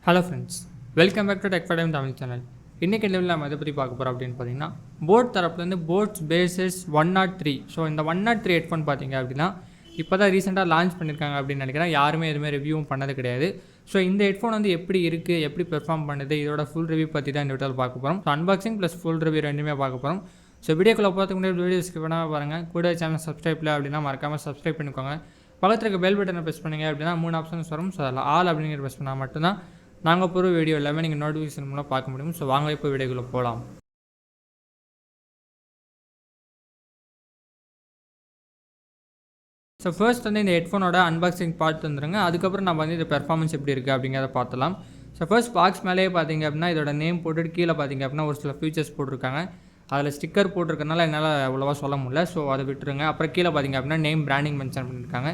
Hello friends, welcome back to tech for time Tamil channel. இன்றைக்கி லெவலில் நம்ம எதை பற்றி பார்க்க போகிறோம் அப்படின்னு பார்த்தீங்கன்னா, போட் தரப்புலேருந்து போட்ஸ் பேசஸ் 103. ஸோ இந்த 103 ஹெட்ஃபோன் பார்த்தீங்க அப்படின்னா இப்போ தான் ரீசெண்டாக லான்ச் பண்ணியிருக்காங்க அப்படின்னு நினைக்கிறேன். யாருமே எதுவுமே ரிவ்யூவும் பண்ணது கிடையாது. ஸோ இந்த ஹெட்ஃபோன் வந்து எப்படி இருக்குது, எப்படி பெர்ஃபார்ம் பண்ணுது, இதோட ஃபுல் ரிவ்யூ பற்றி தான் இந்த வீடியோவில் பார்க்க போகிறோம். So unboxing plus full review ரெண்டுமே பார்க்க போகிறோம். ஸோ வீடியோக்குள்ளே போகிறதுக்கு முன்னாடி வீடியோ ஸ்கிப் பண்ணாமல் பாருங்கள். கூட சேனல் சப்ஸ்கிரைப் அப்படின்னா மறக்காமல் சப்ஸ்கிரைப் பண்ணிக்கோங்க. பக்கத்தில் இருக்க பெல் பட்டனை ப்ரெஸ் பண்ணிங்க அப்படின்னா 3 ஆப்ஷன்ஸ் வரும். ஸோ அதில் ஆல் அப்படிங்கிற ப்ரெஸ் பண்ணால் மட்டும்தான் நாங்கள் போகிற வீடியோ எல்லாமே நீங்கள் நோட்டிஃபிகேஷன் மூலம் பார்க்க முடியும். ஸோ வாங்க இப்போ வீடியோக்குள்ளே போகலாம். ஸோ ஃபர்ஸ்ட் வந்து இந்த ஹெட்ஃபோனோட அன்பாக்சிங் பார்த்து வந்துருங்க. அதுக்கப்புறம் நம்ம வந்து இந்த பெர்ஃபார்மன்ஸ் எப்படி இருக்குது அப்படிங்கிறத பார்த்துலாம். ஸோ ஃபர்ஸ்ட் பாக்ஸ் மேலேயே பார்த்தீங்க அப்படின்னா இதோட நேம் போட்டுட்டு கீழே பார்த்தீங்க அப்படின்னா ஒரு சில ஃபீச்சர்ஸ் போட்டிருக்காங்க. அதில் ஸ்டிக்கர் போட்டிருக்கனால என்னால் அவ்வளோவா சொல்ல முடியல. ஸோ அதை விட்டுருங்க. அப்புறம் கீழே பார்த்தீங்க அப்படின்னா நேம் பிராண்டிங் மென்ஷன் பண்ணியிருக்காங்க.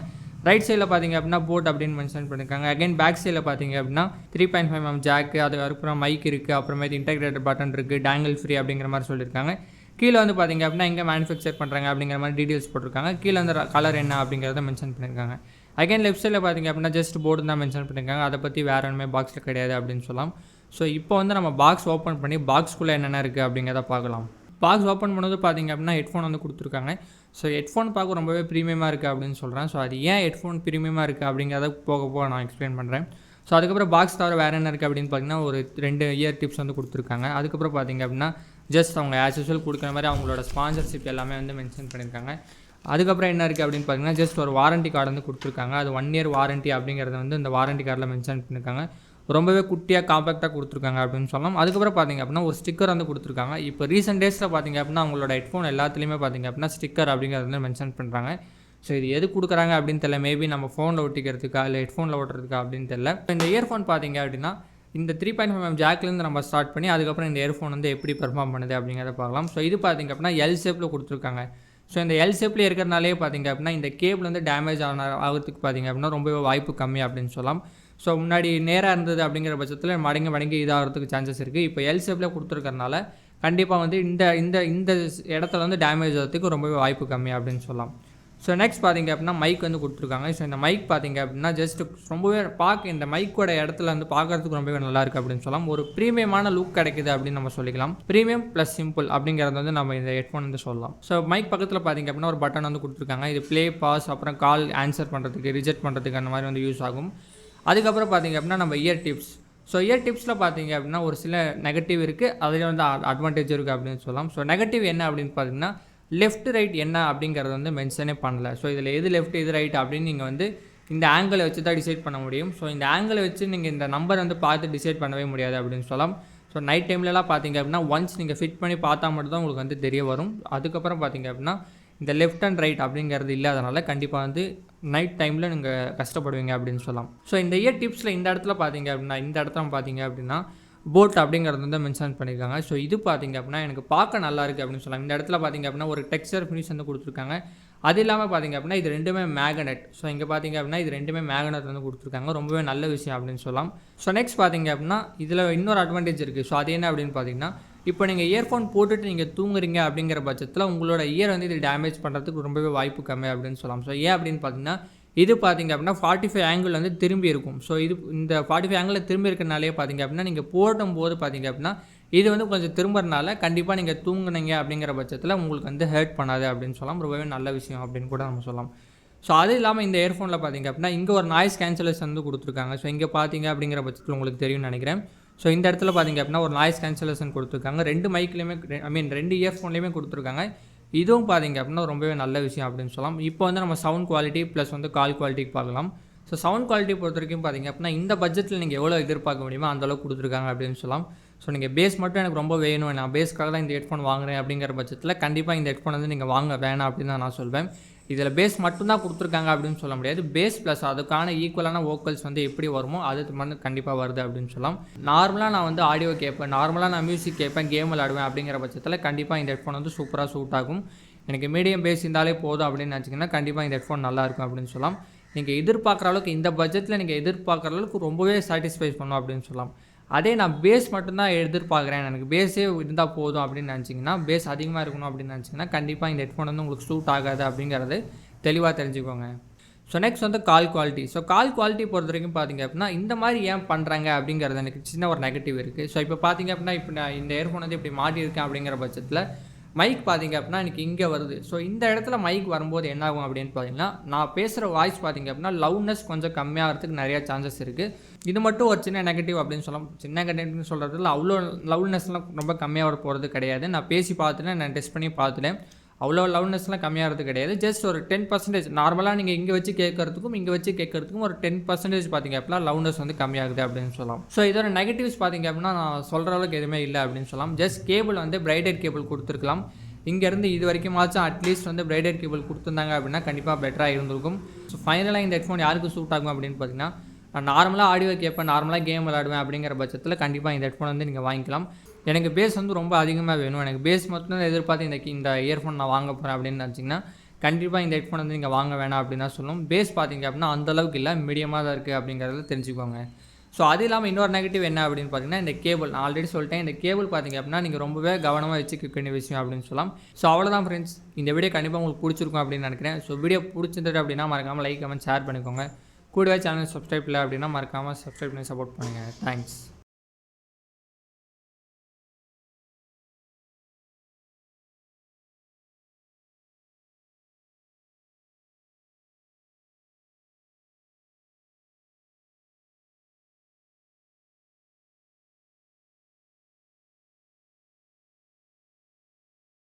ரைட் சைடில் பார்த்தீங்க அப்படின்னா போட் அப்படின்னு மென்ஷன் பண்ணியிருக்காங்க. அகைன் பேக் சைடில் பார்த்தீங்க அப்படின்னா 3.5mm ஜாக்கு, அதுக்கப்புறம் மைக் இருக்குது, அப்புறமேட்டு இன்டெகிரேட்டட் பட்டன் இருக்குது, டேங்கிள் ஃப்ரீ அப்படிங்கிற மாதிரி சொல்லியிருக்காங்க. கீழே வந்து பார்த்தீங்க அப்படின்னா எங்கே மேனுஃபேக்சர் பண்ணுறாங்க அப்படிங்கிற மாதிரி டீட்டெயில்ஸ் போட்டிருக்காங்க. கீழே வந்து கலர் என்ன அப்படிங்கிறத மென்ஷன் பண்ணியிருக்காங்க. அகைன் லெஃப்ட் சைடில் பார்த்தீங்க அப்படின்னா ஜஸ்ட் போர்டு தான் மென்ஷன் பண்ணியிருக்காங்க. அதை பற்றி வேறு ஒன்றுமே பாக்ஸில் கிடையாது அப்படின்னு சொல்லலாம். ஸோ இப்போ வந்து நம்ம பாக்ஸ் ஓப்பன் பண்ணி பாக்ஸ்குள்ளே என்னென்ன இருக்குது அப்படிங்கிறத பார்க்கலாம். பாக்ஸ் ஓப்பன் பண்ணது பார்த்தீங்க அப்படின்னா ஹெட்ஃபோன் வந்து கொடுத்துருக்காங்க. ஸோ ஹெட்ஃபோன் பார்க்க ரொம்பவே ப்ரீமியமாக இருக்குது அப்படின்னு சொல்கிறேன். ஸோ அது ஏன் ஹெட்ஃபோன் ப்ரீமியமாக இருக்குது அப்படிங்கிறத போக நான் எக்ஸ்பிளைன் பண்ணுறேன். ஸோ அதுக்கப்புறம் பாக்ஸ் தவிர வேறு என்ன இருக்குது அப்படின்னு பார்த்தீங்கன்னா ஒரு 2 இயர் டிப்ஸ் வந்து கொடுத்துருக்காங்க. அதுக்கப்புறம் பார்த்தீங்க அப்படின்னா ஜஸ்ட் அவங்க ஆஸ் யூஸ்வல் கொடுக்குற மாதிரி அவங்களோட ஸ்பான்சர்ஷிப் எல்லாமே வந்து மென்ஷன் பண்ணியிருக்காங்க. அதுக்கப்புறம் என்ன இருக்குது அப்படின்னு பார்த்தீங்கன்னா ஜஸ்ட் ஒரு வாரண்ட்டி கார்டு வந்து கொடுத்துருக்காங்க. அது 1 இயர் வாரண்ட்டி அப்படிங்கிறத வந்து இந்த வாரண்ட்டி கார்டில் மென்ஷன் பண்ணியிருக்காங்க. ரொம்பவே குட்டியாக காம்பேக்டாக கொடுத்துருக்காங்க அப்படின்னு சொல்லலாம். அதுக்கப்புறம் பார்த்திங்க அப்படின்னா ஒரு ஸ்டிக்கர் வந்து கொடுத்துருக்காங்க. இப்போ ரீசெண்ட் டேஸில் பார்த்திங்க அப்படின்னா அவங்களோட ஹெட்ஃபோன் எல்லாத்துலேயுமே பார்த்திங்க அப்படின்னா ஸ்டிக்கர் அப்படிங்கிறது வந்து மென்ஷன் பண்ணுறாங்க. ஸோ இது எது கொடுக்குறாங்க அப்படின்னு தெரியல. மேபி நம்ம ஃபோனில் ஒட்டிக்கிறதுக்கா இல்லை ஹெட்ஃபோனில் ஓட்டுறதுக்கா அப்படின்னு தெரியல. இந்த இயர்ஃபோன் பார்த்திங்க அப்படின்னா இந்த 3.5mm ஜாக்லேருந்து நம்ம ஸ்டார்ட் பண்ணி அதுக்கப்புறம் இந்த இயர்ஃபோன் வந்து எப்படி பெர்ஃபார்ம் பண்ணுது அப்படிங்கிறத பார்க்கலாம். ஸோ இது பார்த்திங்க அப்படின்னா எல் ஷேப்பில் கொடுத்துருக்காங்க. ஸோ இந்த எல் ஷேப்பில் இருக்கிறனாலே பார்த்திங்க அப்படின்னா இந்த கேபிள் வந்து டேமேஜ் ஆகிறதுக்கு பார்த்திங்க அப்படின்னா ரொம்பவே வாய்ப்பு கம்மி அப்படின்னு சொல்லலாம். ஸோ முன்னாடி நேராக இருந்தது அப்படிங்கிற பட்சத்தில் மடங்கி இதாகிறதுக்கு சான்சஸ் இருக்குது. இப்போ எல் ஷேப்பில் கொடுத்துருக்கறனால கண்டிப்பாக வந்து இந்த இந்த இந்த இடத்துல வந்து டேமேஜ் ஆகிறதுக்கு ரொம்பவே வாய்ப்பு கம்மி அப்படின்னு சொல்லலாம். ஸோ நெக்ஸ்ட் பார்த்திங்க அப்படின்னா மைக் வந்து கொடுத்துருக்காங்க. ஸோ இந்த மைக் பார்த்திங்க அப்படின்னா ஜஸ்ட் ரொம்பவே இந்த மைக்கோட இடத்துல வந்து பார்க்குறதுக்கு ரொம்பவே நல்லாயிருக்கு அப்படின்னு சொல்லலாம். ஒரு ப்ரீமியமான லுக் கிடைக்குது அப்படின்னு நம்ம சொல்லிக்கலாம். ப்ரீமியம் ப்ளஸ் சிம்பிள் அப்படிங்கிறது வந்து நம்ம இந்த ஹெட்ஃபோன் வந்து சொல்லலாம். ஸோ மைக் பக்கத்தில் பார்த்திங்க அப்படின்னா ஒரு பட்டன் வந்து கொடுத்துருக்காங்க. இது ப்ளே, பாஸ், அப்புறம் கால் ஆன்சர் பண்ணுறதுக்கு, ரிஜெக்ட் பண்ணுறதுக்கு அந்த மாதிரி வந்து யூஸ் ஆகும். அதுக்கப்புறம் பார்த்திங்க அப்படின்னா நம்ம இயர் டிப்ஸ். ஸோ இயர் டிப்ஸில் பார்த்திங்க அப்படின்னா ஒரு சில நெகட்டிவ் இருக்குது, அதில் வந்து அட்வான்டேஜ் இருக்குது அப்படின்னு சொல்லலாம். ஸோ நெகட்டிவ் என்ன அப்படின்னு பார்த்திங்கன்னா லெஃப்ட் ரைட் என்ன அப்படிங்கிறது வந்து மென்ஷனே பண்ணலை. ஸோ இதில் எது லெஃப்ட் எது ரைட் அப்படின்னு நீங்கள் வந்து இந்த ஆங்கிளை வச்சு தான் டிசைட் பண்ண முடியும். ஸோ இந்த ஆங்கிளை வச்சு நீங்கள் இந்த நம்பர் வந்து பார்த்து டிசைட் பண்ணவே முடியாது அப்படின்னு சொல்லலாம். ஸோ நைட் டைம்லலாம் பார்த்திங்க அப்படின்னா ஒன்ஸ் நீங்கள் ஃபிட் பண்ணி பார்த்தா மட்டும் தான் உங்களுக்கு வந்து தெரிய வரும். அதுக்கப்புறம் பார்த்திங்க அப்படின்னா இந்த லெஃப்ட் அண்ட் ரைட் அப்படிங்கிறது இல்லாதனால கண்டிப்பாக வந்து நைட் டைமில் நீங்கள் கஷ்டப்படுவீங்க அப்படின்னு சொல்லலாம். ஸோ இந்த இயர் டிப்ஸில் இந்த இடத்துல பார்த்தீங்க அப்படின்னா போட் அப்படிங்கிறது வந்து மென்ஷன் பண்ணியிருக்காங்க. ஸோ இது பார்த்திங்க அப்படின்னா எனக்கு பார்க்க நல்லா இருக்குது அப்படின்னு சொல்லலாம். இந்த இடத்துல பார்த்திங்க அப்படின்னா ஒரு டெக்ஸ்சர் ஃபினிஷ் வந்து கொடுத்துருக்காங்க. அது இல்லாமல் பார்த்திங்க அப்படின்னா இது ரெண்டுமே மேக்னெட். ஸோ இங்கே பார்த்திங்க அப்படின்னா இது ரெண்டுமே மேக்னெட் வந்து கொடுத்துருக்காங்க. ரொம்பவே நல்ல விஷயம் அப்படின்னு சொல்லலாம். ஸோ நெக்ஸ்ட் பார்த்திங்க அப்படின்னா இதில் இன்னொரு அட்வான்டேஜ் இருக்குது. ஸோ அது என்ன அப்படின்னு பார்த்திங்கன்னா இப்போ நீங்கள் இயர்ஃபோன் போட்டுட்டு நீங்கள் தூங்குறீங்க அப்படிங்கிற பட்சத்தில் உங்களோட இயர் வந்து இது டேமேஜ் பண்ணுறதுக்கு ரொம்பவே வாய்ப்பு கம்மி அப்படின்னு சொல்லலாம். ஸோ ஏன் அப்படின்னு பார்த்தீங்கன்னா இது பார்த்திங்க அப்படின்னா 45 ஆங்கிள் வந்து திரும்பி இருக்கும். ஸோ இது இந்த 45 ஆங்கிளில் திரும்பி இருக்கிறனாலே பார்த்திங்க அப்படின்னா நீங்கள் போடும்போது பார்த்திங்க அப்படின்னா இது வந்து கொஞ்சம் திரும்புறதுனால கண்டிப்பாக நீங்கள் தூங்குனீங்க அப்படிங்கிற பட்சத்தில் உங்களுக்கு வந்து ஹர்ட் பண்ணாது அப்படின்னு சொல்லலாம். ரொம்பவே நல்ல விஷயம் அப்படின்னு கூட நம்ம சொல்லலாம். ஸோ அது இல்லாமல் இந்த இயர்ஃபோனில் பார்த்திங்க அப்படின்னா இங்கே ஒரு நாய்ஸ் கேன்சலேஷன் வந்து கொடுத்துருக்காங்க. ஸோ இங்கே பார்த்திங்க அப்படிங்கிற பட்சத்தில் உங்களுக்கு தெரியும்னு நினைக்கிறேன். ஸோ இந்த இடத்துல பார்த்திங்க அப்படின்னா ஒரு நாய்ஸ் கேன்சலேஷன் கொடுத்துருக்காங்க. 2 மைக்லேயுமே 2 இயர்ஃபோன்லேயுமே கொடுத்துருக்காங்க. இதுவும் பார்த்திங்க அப்படின்னா ரொம்பவே நல்ல விஷயம் அப்படின்னு சொல்லலாம். இப்போ வந்து நம்ம சவுண்ட் குவாலிட்டி ப்ளஸ் வந்து கால் குவாலிட்டிக்கு பார்க்கலாம். ஸோ சவுண்ட் குவாலிட்டி பொறுத்த வரைக்கும் பார்த்திங்க அப்படின்னா இந்த பட்ஜெட்டில் நீங்கள் எவ்வளோ எதிர்பார்க்க முடியுமோ அந்தளவுக்கு கொடுத்துருக்காங்க அப்படின்னு சொல்லலாம். ஸோ நீங்கள் பேஸ் மட்டும் எனக்கு ரொம்ப வேணும், நான் பேஸ்க்காக தான் இந்த ஹெட்ஃபோன் வாங்குறேன் அப்படிங்கிற பட்சத்தில் கண்டிப்பாக இந்த ஹெட்ஃபோன் வந்து நீங்கள் வாங்க வேணாம் அப்படின்னு தான் நான் சொல்வேன். இதில் பேஸ் மட்டும்தான் கொடுத்துருக்காங்க அப்படின்னு சொல்ல முடியாது. பேஸ் ப்ளஸ் அதுக்கான ஈக்குவலான வோக்கல்ஸ் வந்து எப்படி வருமோ அது வந்து கண்டிப்பாக வருது அப்படின்னு சொல்லலாம். நார்மலாக நான் வந்து ஆடியோ கேட்பேன், நார்மலாக நான் மியூசிக் கேட்பேன், கேம் விளாடுவேன் அப்படிங்கிற பட்சத்தில் கண்டிப்பாக இந்த ஹெட்ஃபோன் வந்து சூப்பராக சூட் ஆகும். எனக்கு மீடியம் பேஸ் இருந்தாலே போதும் அப்படின்னு நினச்சிங்கன்னா கண்டிப்பாக இந்த ஹெட்ஃபோன் நல்லாயிருக்கும் அப்படின்னு சொல்லலாம். நீங்கள் எதிர்பார்க்குற அளவுக்கு இந்த பட்ஜெட்டில் நீங்கள் எதிர்பார்க்குற அளவுக்கு ரொம்பவே சாட்டிஸ்ஃபை பண்ணும் அப்படின்னு சொல்லலாம். அதே நான் பேஸ் மட்டும்தான் எதிர்பார்க்குறேன், எனக்கு பேஸே இருந்தால் போதும் அப்படின்னு நினச்சிங்கன்னா, பேஸ் அதிகமாக இருக்கணும் அப்படின்னு நினச்சிங்கன்னா கண்டிப்பாக இந்த ஹெட்ஃபோன் வந்து உங்களுக்கு சூட் ஆகாது அப்படிங்கிறது தெளிவாக தெரிஞ்சுக்கோங்க. ஸோ நெக்ஸ்ட் வந்து call quality. So call quality பொறுத்த வரைக்கும் பார்த்தீங்க அப்படின்னா, இந்த மாதிரி ஏன் பண்ணுறாங்க அப்படிங்கிறது எனக்கு சின்ன ஒரு நெகட்டிவ் இருக்குது. ஸோ இப்போ பார்த்தீங்க அப்படின்னா, இப்போ நான் இந்த இயர்ஃபோன் வந்து இப்படி மாட்டியிருக்கேன் அப்படிங்கிற பட்சத்தில் மைக் பார்த்தீங்க அப்படின்னா எனக்கு இங்கே வருது. ஸோ இந்த இடத்துல மைக் வரும்போது என்ன ஆகும் அப்படின்னு பார்த்தீங்கன்னா, நான் பேசுகிற வாய்ஸ் பார்த்தீங்க அப்படின்னா லவுட்னஸ் கொஞ்சம் கம்மியாகிறதுக்கு நிறையா சான்சஸ் இருக்குது. இது மட்டும் ஒரு சின்ன நெகட்டிவ் அப்படின்னு சொல்லலாம். சின்ன நெகட்டிவ்னு சொல்கிறதுல அவ்வளோ லவுட்னஸ்லாம் ரொம்ப கம்மியாக போகிறது கிடையாது. நான் பேசி பார்த்துட்டேன், நான் டெஸ்ட் பண்ணி பார்த்துட்டேன். அவ்வளோ லவுட்னஸ்லாம் கம்மியாகிறது கிடையாது. ஜஸ்ட் ஒரு 10% நார்மலாக நீங்கள் இங்கே வச்சு கேட்கறதுக்கும் இங்கே வச்சு கேட்கறதுக்கும் ஒரு 10% பார்த்தீங்க அப்படின்னா லவுட்னஸ் வந்து கம்மியாகுது அப்படின்னு சொல்லலாம். ஸோ இதோட நெகட்டிவ்ஸ் பார்த்தீங்க அப்படின்னா நான் சொல்கிற அளவுக்கு எதுவுமே இல்லை அப்படின்னு சொல்லலாம். ஜஸ்ட் கேபிள் வந்து பிரைடட் கேபிள் கொடுத்துருக்கலாம். இங்கேருந்து இது வரைக்குமாச்சும் அட்லீஸ்ட் வந்து பிரைடட் கேபிள் கொடுத்துருந்தாங்க அப்படின்னா கண்டிப்பாக பெட்டராக இருந்திருக்கும். ஸோ ஃபைனலாக இந்த ஹெட்ஃபோன் யாருக்கு சூட் ஆகும் அப்படின்னு பார்த்தீங்கன்னா, நான் நார்மலாக ஆடியோ கேட்பேன், நார்மலாக கேம் விளையாடுவேன் அப்படிங்கிற பட்சத்தில் கண்டிப்பாக இந்த ஹெட்ஃபோன் வந்து நீங்கள் வாங்கிக்கலாம். எனக்கு பேஸ் வந்து ரொம்ப அதிகமாக வேணும், எனக்கு பேஸ் மட்டும் எதிர்பார்த்து இந்த இயர்ஃபோன் நான் வாங்க போகிறேன் அப்படின்னு நினச்சிங்கன்னா கண்டிப்பாக இந்த ஹெட்ஃபோன் வந்து நீங்கள் வாங்க வேணாம் அப்படின்னு தான் சொல்லணும். பேஸ் பார்த்தீங்க அப்படின்னா அந்தளவுக்கு இல்லை, மீடியமாக தான் இருக்குது அப்படிங்கிறத தெரிஞ்சுக்கோங்க. ஸோ அது இல்லாமல் இன்னொரு நெகட்டிவ் என்ன அப்படின்னு பார்த்தீங்கன்னா, இந்த கேபிள் நான் ஆல்ரெடி சொல்லிட்டேன். இந்த கேபிள் பார்த்தீங்க அப்படின்னா நீங்கள் ரொம்பவே கவனமாக வச்சுக்க வேண்டிய விஷயம் அப்படின்னு சொல்லலாம். ஸோ அவ்வளோதான் ஃப்ரெண்ட்ஸ், இந்த வீடியோ கண்டிப்பாக உங்களுக்கு பிடிச்சிருக்கும் அப்படின்னு நினைக்கிறேன். ஸோ வீடியோ பிடிச்சிருந்தது அப்படின்னா மறக்காமல் லைக் கமெண்ட் ஷேர் பண்ணிக்கோங்க. கூடவே சேனல் சப்ஸ்கிரைப் இல்லை அப்படின்னா மறக்காமல் சப்ஸ்கிரைப் பண்ணி சப்போர்ட் பண்ணுங்கள். தேங்க்ஸ்.